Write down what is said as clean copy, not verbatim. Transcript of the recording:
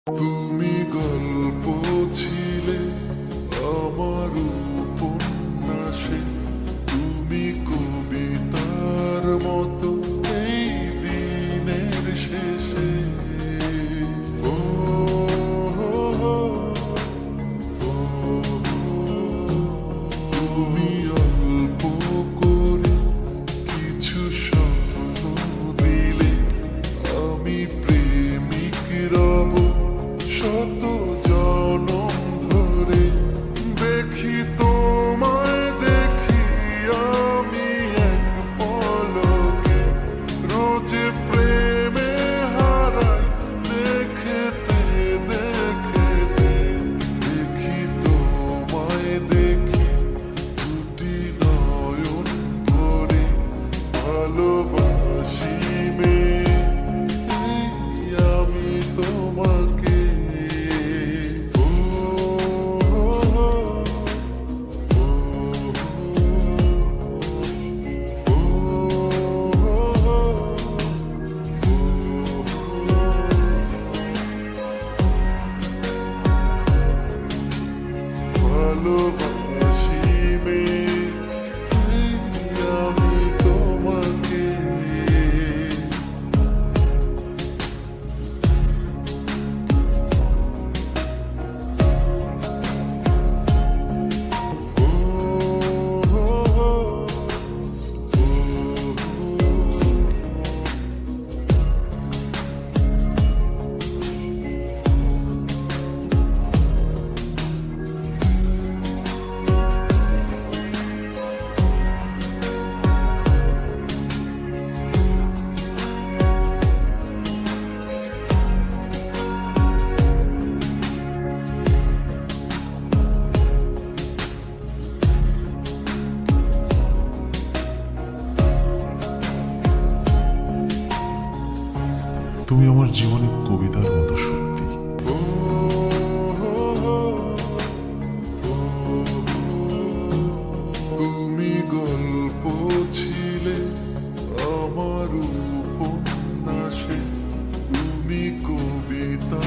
তুমি গল্প ছিলে আমার উপন্যাসে, তুমি কবিতার মতো এই দিনের শেষে। ও তুমি অল্প করে কিছু স্বপ্ন দিলে, আমি প্রেমিক রব শত জনম ধরে। দেখি তোমায় দেখি আমি এক পলকে, রোজ প্রেমে হারাই দেখেতে দেখেতে। দেখি তোমায় দেখি দুটি নয়ন ভরে, ভালোবাসি মেয়ে আমি তোমাকে। ভালোবাসি মেয়ে আমি তোমাকে। তুমি আমার জীবনে কবিতার মতো সত্যি। তুমি গল্প ছিলে আমার উপন্যাসে, তুমি কবিতা